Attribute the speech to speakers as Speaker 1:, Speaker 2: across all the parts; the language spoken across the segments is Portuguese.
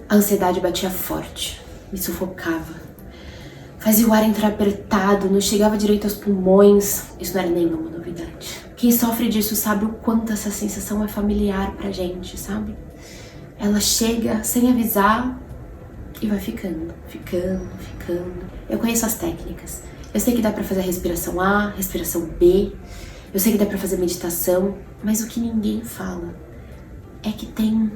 Speaker 1: A ansiedade batia forte, me sufocava. Fazia o ar entrar apertado, não chegava direito aos pulmões. Isso não era nenhuma novidade. Quem sofre disso sabe o quanto essa sensação é familiar pra gente, sabe? Ela chega sem avisar e vai ficando. Eu conheço as técnicas. Eu sei que dá pra fazer a respiração A, respiração B. Eu sei que dá pra fazer meditação. Mas o que ninguém fala é que tem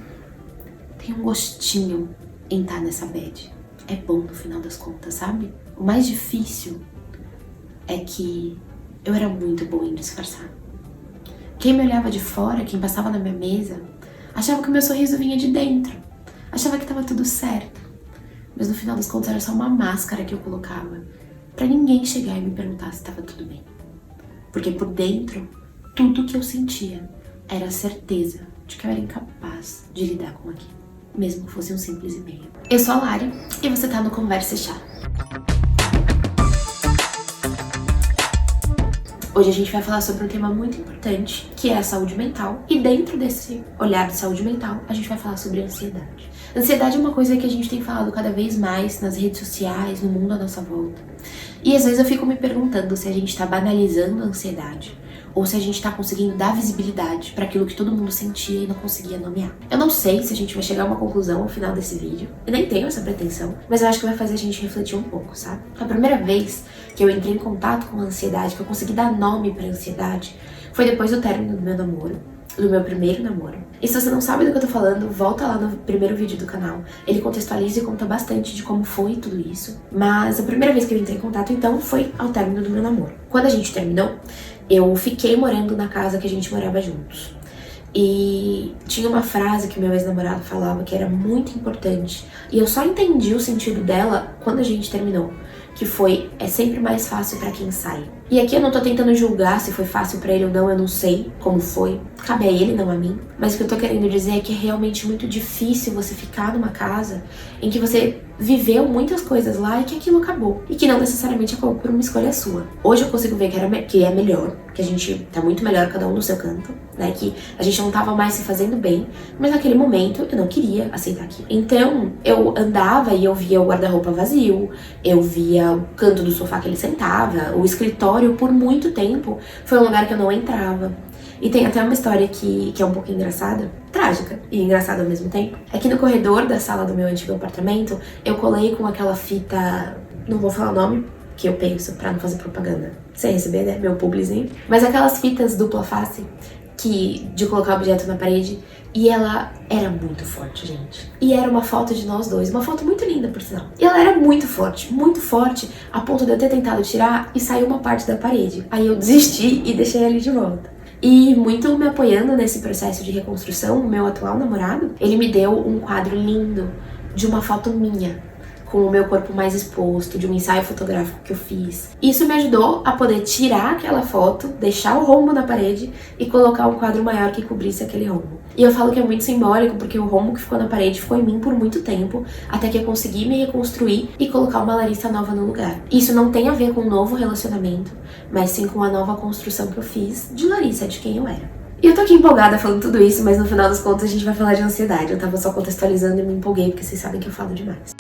Speaker 1: um gostinho em estar nessa bad. É bom no final das contas, sabe? O mais difícil é que eu era muito boa em disfarçar. Quem me olhava de fora, quem passava na minha mesa, achava que o meu sorriso vinha de dentro. Achava que tava tudo certo. Mas no final das contas era só uma máscara que eu colocava pra ninguém chegar e me perguntar se tava tudo bem. Porque por dentro, tudo que eu sentia era a certeza de que eu era incapaz de lidar com aquilo, mesmo que fosse um simples e-mail. Eu sou a Lari e você tá no Conversa Chá. Hoje a gente vai falar sobre um tema muito importante, que é a saúde mental. E dentro desse olhar de saúde mental, a gente vai falar sobre ansiedade. Ansiedade é uma coisa que a gente tem falado cada vez mais nas redes sociais, no mundo à nossa volta. E às vezes eu fico me perguntando se a gente tá banalizando a ansiedade ou se a gente tá conseguindo dar visibilidade para aquilo que todo mundo sentia e não conseguia nomear. Eu não sei se a gente vai chegar a uma conclusão ao final desse vídeo, eu nem tenho essa pretensão, mas eu acho que vai fazer a gente refletir um pouco, sabe? A primeira vez que eu entrei em contato com a ansiedade, que eu consegui dar nome pra ansiedade, foi depois do término do meu namoro, do meu primeiro namoro. E se você não sabe do que eu tô falando, volta lá no primeiro vídeo do canal. Ele contextualiza e conta bastante de como foi tudo isso. Mas a primeira vez que eu entrei em contato, então, foi ao término do meu namoro. Quando a gente terminou, eu fiquei morando na casa que a gente morava juntos. E tinha uma frase que meu ex-namorado falava que era muito importante. E eu só entendi o sentido dela quando a gente terminou. Que foi, é sempre mais fácil pra quem sai. E aqui eu não tô tentando julgar se foi fácil pra ele ou não, eu não sei como foi. Cabe a ele, não a mim. Mas o que eu tô querendo dizer é que é realmente muito difícil você ficar numa casa em que você viveu muitas coisas lá e que aquilo acabou. E que não necessariamente acabou por uma escolha sua. Hoje eu consigo ver que é melhor, que a gente tá muito melhor cada um no seu canto, né? Que a gente não tava mais se fazendo bem, mas naquele momento eu não queria aceitar aquilo. Então eu andava e eu via o guarda-roupa vazio, eu via o canto do sofá que ele sentava, o escritório por muito tempo foi um lugar que eu não entrava. E tem até uma história que é um pouco engraçada, trágica e engraçada ao mesmo tempo. É que no corredor da sala do meu antigo apartamento, eu colei com aquela fita, não vou falar o nome, que eu penso pra não fazer propaganda, sem receber, né, meu publizinho. Mas aquelas fitas dupla face, de colocar objeto na parede, e ela era muito forte, gente. E era uma foto de nós dois, uma foto muito linda, por sinal. E ela era muito forte, a ponto de eu ter tentado tirar e saiu uma parte da parede. Aí eu desisti e deixei ali de volta. E muito me apoiando nesse processo de reconstrução, o meu atual namorado, ele me deu um quadro lindo de uma foto minha, com o meu corpo mais exposto, de um ensaio fotográfico que eu fiz. Isso me ajudou a poder tirar aquela foto, deixar o rombo na parede e colocar um quadro maior que cobrisse aquele rombo. E eu falo que é muito simbólico porque o rombo que ficou na parede ficou em mim por muito tempo, até que eu consegui me reconstruir e colocar uma Larissa nova no lugar. Isso não tem a ver com um novo relacionamento, mas sim com a nova construção que eu fiz de Larissa, de quem eu era. E eu tô aqui empolgada falando tudo isso, mas no final das contas a gente vai falar de ansiedade. Eu tava só contextualizando e me empolguei, porque vocês sabem que eu falo demais.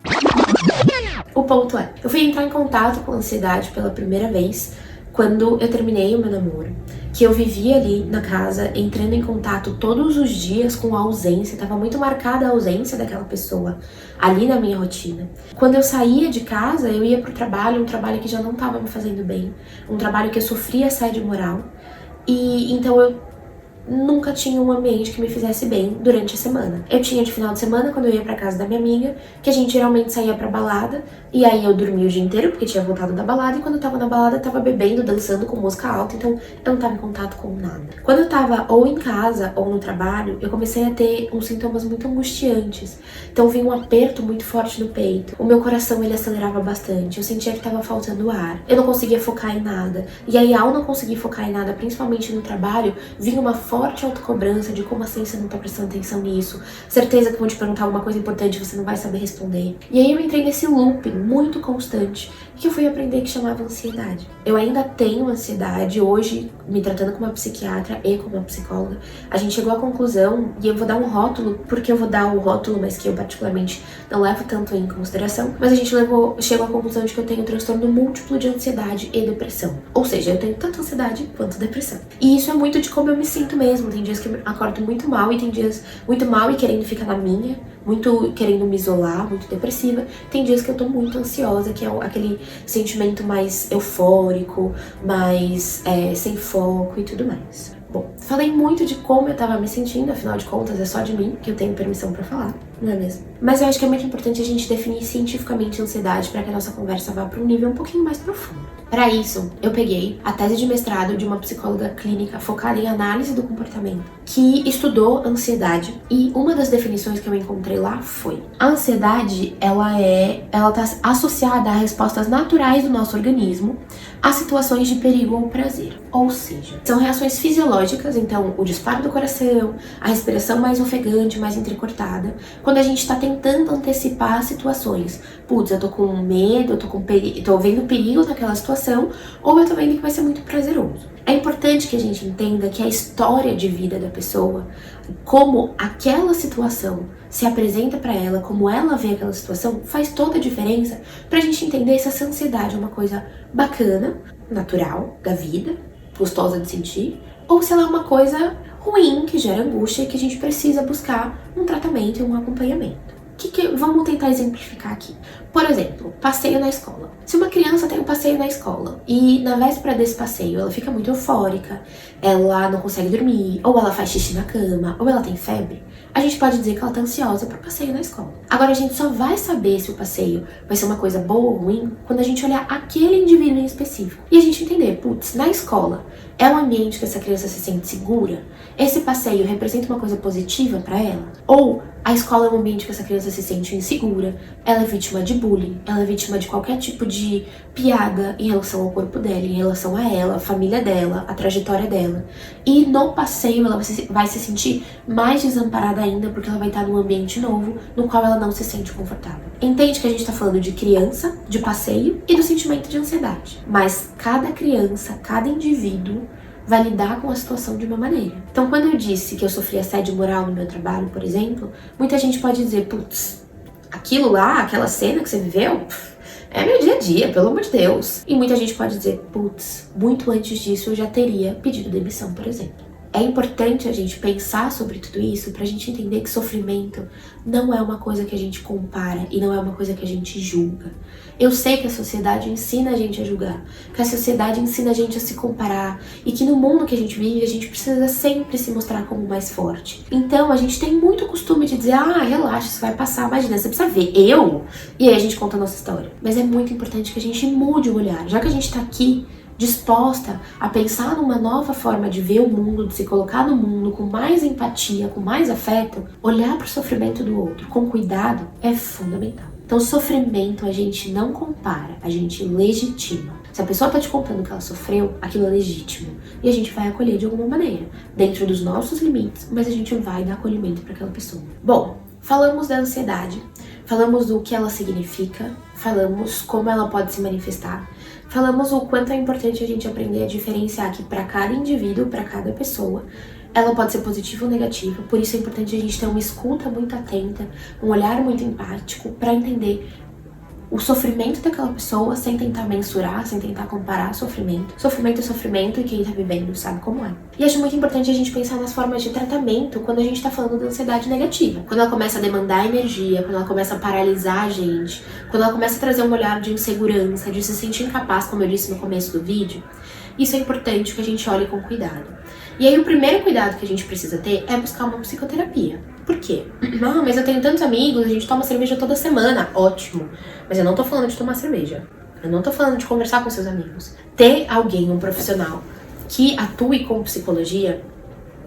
Speaker 1: O ponto é, eu fui entrar em contato com a ansiedade pela primeira vez quando eu terminei o meu namoro, que eu vivia ali na casa, entrando em contato todos os dias com a ausência, tava muito marcada a ausência daquela pessoa ali na minha rotina. Quando eu saía de casa, eu ia pro trabalho, um trabalho que já não tava me fazendo bem, um trabalho que eu sofria assédio moral, e então eu nunca tinha um ambiente que me fizesse bem durante a semana. Eu tinha de final de semana, quando eu ia pra casa da minha amiga, que a gente geralmente saía pra balada, e aí eu dormia o dia inteiro, porque tinha voltado da balada, e quando eu tava na balada, eu tava bebendo, dançando com música alta, então eu não tava em contato com nada. Quando eu tava ou em casa, ou no trabalho, eu comecei a ter uns sintomas muito angustiantes. Então vinha um aperto muito forte no peito, o meu coração, ele acelerava bastante, eu sentia que tava faltando ar, eu não conseguia focar em nada. E aí, ao não conseguir focar em nada, principalmente no trabalho, vinha uma forte forte autocobrança de como assim você não tá prestando atenção nisso, certeza que vão te perguntar alguma coisa importante e você não vai saber responder. E aí eu entrei nesse looping muito constante que eu fui aprender que chamava ansiedade. Eu ainda tenho ansiedade hoje, me tratando como uma psiquiatra e como uma psicóloga. A gente chegou à conclusão, e eu vou dar um rótulo, porque eu vou dar o rótulo, mas que eu particularmente não levo tanto em consideração, mas a gente chegou à conclusão de que eu tenho transtorno múltiplo de ansiedade e depressão. Ou seja, eu tenho tanto ansiedade quanto depressão. E isso é muito de como eu me sinto mesmo. Tem dias que eu acordo muito mal e tem dias muito mal e querendo ficar na minha, muito querendo me isolar, muito depressiva. Tem dias que eu tô muito ansiosa, que é aquele sentimento mais eufórico, mais sem foco e tudo mais. Bom, falei muito de como eu tava me sentindo, afinal de contas é só de mim que eu tenho permissão pra falar, não é mesmo? Mas eu acho que é muito importante a gente definir cientificamente a ansiedade para que a nossa conversa vá para um nível um pouquinho mais profundo. Para isso, eu peguei a tese de mestrado de uma psicóloga clínica focada em análise do comportamento, que estudou ansiedade, e uma das definições que eu encontrei lá foi: a ansiedade, ela tá associada a respostas naturais do nosso organismo a situações de perigo ou prazer. Ou seja, são reações fisiológicas, então o disparo do coração, a respiração mais ofegante, mais entrecortada, quando a gente tá tentando antecipar situações. Putz, eu tô com medo, eu tô vendo perigo naquela situação, ou eu tô vendo que vai ser muito prazeroso. É importante que a gente entenda que a história de vida da pessoa, como aquela situação se apresenta pra ela, como ela vê aquela situação, faz toda a diferença pra gente entender se essa ansiedade é uma coisa bacana, natural, da vida, gostosa de sentir, ou se ela é uma coisa ruim, que gera angústia e que a gente precisa buscar um tratamento e um acompanhamento. Vamos tentar exemplificar aqui. Por exemplo, passeio na escola. Se uma criança tem um passeio na escola e na véspera desse passeio ela fica muito eufórica, ela não consegue dormir, ou ela faz xixi na cama, ou ela tem febre, a gente pode dizer que ela tá ansiosa pro passeio na escola. Agora, a gente só vai saber se o passeio vai ser uma coisa boa ou ruim quando a gente olhar aquele indivíduo em específico. E a gente entender, putz, na escola é um ambiente que essa criança se sente segura? Esse passeio representa uma coisa positiva pra ela? Ou a escola é um ambiente que essa criança se sente insegura, ela é vítima de bullying, ela é vítima de qualquer tipo de piada em relação ao corpo dela, em relação a ela, a família dela, a trajetória dela. E no passeio ela vai se sentir mais desamparada ainda, porque ela vai estar num ambiente novo, no qual ela não se sente confortável. Entende que a gente tá falando de criança, de passeio e do sentimento de ansiedade. Mas cada criança, cada indivíduo vai lidar com a situação de uma maneira. Então, quando eu disse que eu sofri assédio moral no meu trabalho, por exemplo, muita gente pode dizer, putz, aquilo lá, aquela cena que você viveu, é meu dia a dia, pelo amor de Deus. E muita gente pode dizer, putz, muito antes disso eu já teria pedido demissão, por exemplo. É importante a gente pensar sobre tudo isso pra gente entender que sofrimento não é uma coisa que a gente compara e não é uma coisa que a gente julga. Eu sei que a sociedade ensina a gente a julgar, que a sociedade ensina a gente a se comparar e que no mundo que a gente vive a gente precisa sempre se mostrar como mais forte. Então a gente tem muito costume de dizer, relaxa, isso vai passar, imagina, você precisa ver eu. E aí a gente conta a nossa história. Mas é muito importante que a gente mude o olhar, já que a gente tá aqui disposta a pensar numa nova forma de ver o mundo, de se colocar no mundo com mais empatia, com mais afeto, olhar para o sofrimento do outro com cuidado é fundamental. Então, sofrimento a gente não compara, a gente legitima. Se a pessoa tá te contando que ela sofreu, aquilo é legítimo. E a gente vai acolher de alguma maneira, dentro dos nossos limites, mas a gente vai dar acolhimento para aquela pessoa. Bom, falamos da ansiedade, falamos do que ela significa, falamos como ela pode se manifestar, falamos o quanto é importante a gente aprender a diferenciar que para cada indivíduo, para cada pessoa, ela pode ser positiva ou negativa, por isso é importante a gente ter uma escuta muito atenta, um olhar muito empático para entender o sofrimento daquela pessoa sem tentar mensurar, sem tentar comparar sofrimento. Sofrimento é sofrimento e quem tá vivendo sabe como é. E acho muito importante a gente pensar nas formas de tratamento quando a gente tá falando da ansiedade negativa. Quando ela começa a demandar energia, quando ela começa a paralisar a gente, quando ela começa a trazer um olhar de insegurança, de se sentir incapaz, como eu disse no começo do vídeo, isso é importante que a gente olhe com cuidado. E aí o primeiro cuidado que a gente precisa ter é buscar uma psicoterapia. Por quê? Mas eu tenho tantos amigos, a gente toma cerveja toda semana. Ótimo. Mas eu não tô falando de tomar cerveja. Eu não tô falando de conversar com seus amigos. Ter alguém, um profissional, que atue com psicologia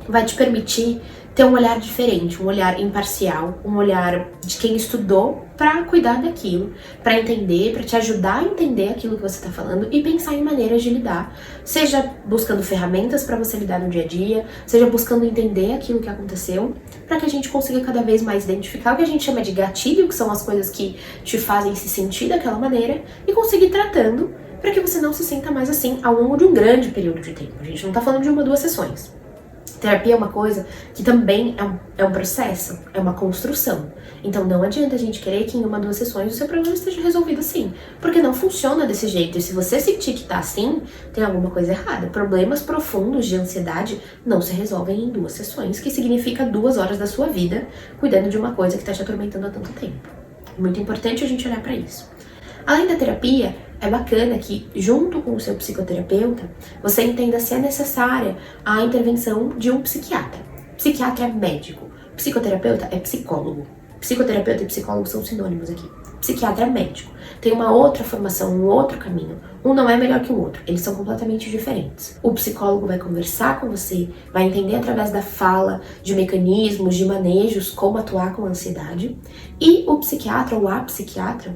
Speaker 1: vai te permitir ter um olhar diferente, um olhar imparcial, um olhar de quem estudou para cuidar daquilo, para entender, para te ajudar a entender aquilo que você está falando e pensar em maneiras de lidar, seja buscando ferramentas para você lidar no dia a dia, seja buscando entender aquilo que aconteceu, para que a gente consiga cada vez mais identificar o que a gente chama de gatilho, que são as coisas que te fazem se sentir daquela maneira, e conseguir tratando para que você não se sinta mais assim ao longo de um grande período de tempo. A gente não tá falando de 1 ou 2 sessões. Terapia é uma coisa que também é um processo, é uma construção. Então não adianta a gente querer que em 1 ou 2 sessões o seu problema esteja resolvido assim, porque não funciona desse jeito. E se você sentir que tá assim, tem alguma coisa errada. Problemas profundos de ansiedade não se resolvem em 2 sessões, que significa 2 horas da sua vida cuidando de uma coisa que tá te atormentando há tanto tempo. É muito importante a gente olhar para isso. Além da terapia, é bacana que, junto com o seu psicoterapeuta, você entenda se é necessária a intervenção de um psiquiatra. Psiquiatra é médico, psicoterapeuta é psicólogo. Psicoterapeuta e psicólogo são sinônimos aqui. Psiquiatra é médico. Tem uma outra formação, um outro caminho. Um não é melhor que o outro, eles são completamente diferentes. O psicólogo vai conversar com você, vai entender através da fala, de mecanismos, de manejos, como atuar com a ansiedade. E o psiquiatra ou a psiquiatra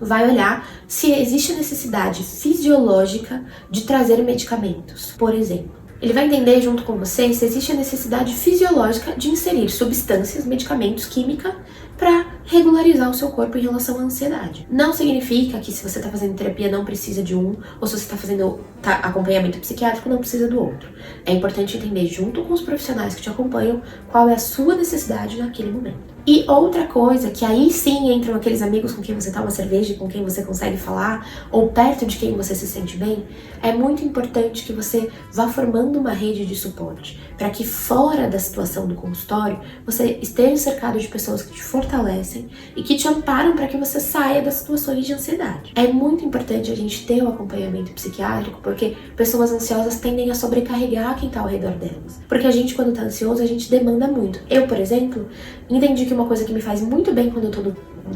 Speaker 1: vai olhar se existe necessidade fisiológica de trazer medicamentos, por exemplo. Ele vai entender junto com você se existe a necessidade fisiológica de inserir substâncias, medicamentos, química, para regularizar o seu corpo em relação à ansiedade. Não significa que se você está fazendo terapia não precisa de um, ou se você está fazendo acompanhamento psiquiátrico não precisa do outro. É importante entender junto com os profissionais que te acompanham qual é a sua necessidade naquele momento. E outra coisa, que aí sim entram aqueles amigos com quem você toma cerveja, com quem você consegue falar, ou perto de quem você se sente bem, é muito importante que você vá formando uma rede de suporte, para que fora da situação do consultório, você esteja cercado de pessoas que te fortalecem e que te amparam para que você saia das situações de ansiedade. É muito importante a gente ter o acompanhamento psiquiátrico, porque pessoas ansiosas tendem a sobrecarregar quem está ao redor delas. Porque a gente, quando está ansioso, a gente demanda muito. Eu, por exemplo, entendi que uma coisa que me faz muito bem quando eu tô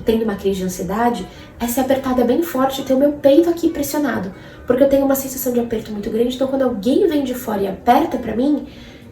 Speaker 1: tendo uma crise de ansiedade é ser apertada bem forte e ter o meu peito aqui pressionado. Porque eu tenho uma sensação de aperto muito grande, então quando alguém vem de fora e aperta pra mim,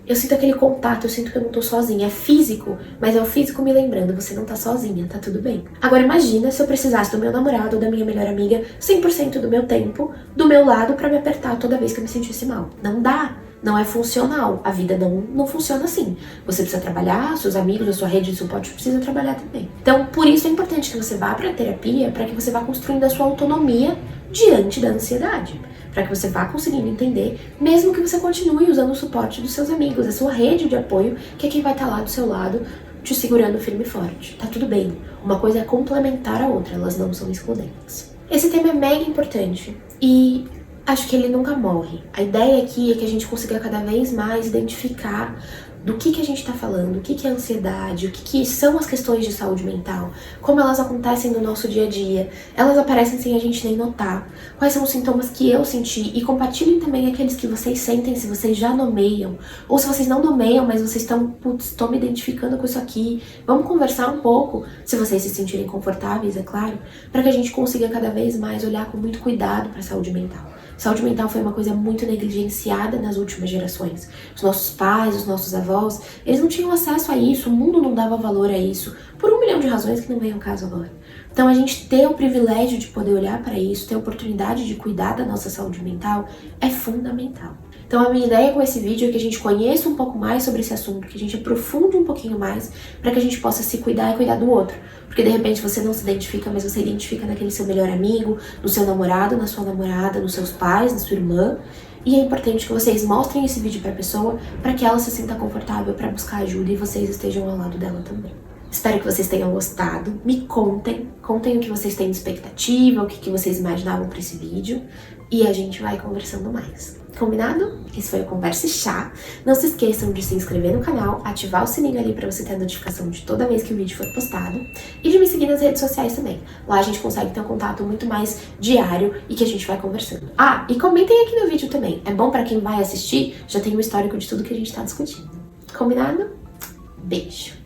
Speaker 1: eu sinto aquele contato, eu sinto que eu não tô sozinha. É físico, mas é o físico me lembrando, você não tá sozinha, tá tudo bem. Agora imagina se eu precisasse do meu namorado ou da minha melhor amiga 100% do meu tempo, do meu lado, pra me apertar toda vez que eu me sentisse mal. Não dá. Não é funcional. A vida não funciona assim. Você precisa trabalhar, seus amigos, a sua rede de suporte precisa trabalhar também. Então, por isso é importante que você vá para a terapia, para que você vá construindo a sua autonomia diante da ansiedade. Para que você vá conseguindo entender, mesmo que você continue usando o suporte dos seus amigos, a sua rede de apoio, que é quem vai estar lá do seu lado, te segurando firme e forte. Tá tudo bem. Uma coisa é complementar a outra, elas não são excludentes. Esse tema é mega importante e acho que ele nunca morre. A ideia aqui é que a gente consiga cada vez mais identificar do que a gente está falando, o que é ansiedade, o que são as questões de saúde mental, como elas acontecem no nosso dia a dia, elas aparecem sem a gente nem notar, quais são os sintomas que eu senti, e compartilhem também aqueles que vocês sentem, se vocês já nomeiam, ou se vocês não nomeiam, mas vocês estão, putz, estou me identificando com isso aqui, vamos conversar um pouco, se vocês se sentirem confortáveis, é claro, para que a gente consiga cada vez mais olhar com muito cuidado para a saúde mental. Saúde mental foi uma coisa muito negligenciada nas últimas gerações. Os nossos pais, os nossos avós, eles não tinham acesso a isso, o mundo não dava valor a isso, por 1 milhão de razões que não vem ao caso agora. Então a gente ter o privilégio de poder olhar para isso, ter a oportunidade de cuidar da nossa saúde mental é fundamental. Então a minha ideia com esse vídeo é que a gente conheça um pouco mais sobre esse assunto, que a gente aprofunde um pouquinho mais, para que a gente possa se cuidar e cuidar do outro. Porque de repente você não se identifica, mas você identifica naquele seu melhor amigo, no seu namorado, na sua namorada, nos seus pais, na sua irmã. E é importante que vocês mostrem esse vídeo para a pessoa, para que ela se sinta confortável para buscar ajuda e vocês estejam ao lado dela também. Espero que vocês tenham gostado. Me contem o que vocês têm de expectativa, o que vocês imaginavam para esse vídeo. E a gente vai conversando mais. Combinado? Esse foi o Conversa e Chá. Não se esqueçam de se inscrever no canal, ativar o sininho ali para você ter a notificação de toda vez que o vídeo for postado. E de me seguir nas redes sociais também. Lá a gente consegue ter um contato muito mais diário e que a gente vai conversando. Ah, e comentem aqui no vídeo também. É bom para quem vai assistir, já tem um histórico de tudo que a gente tá discutindo. Combinado? Beijo!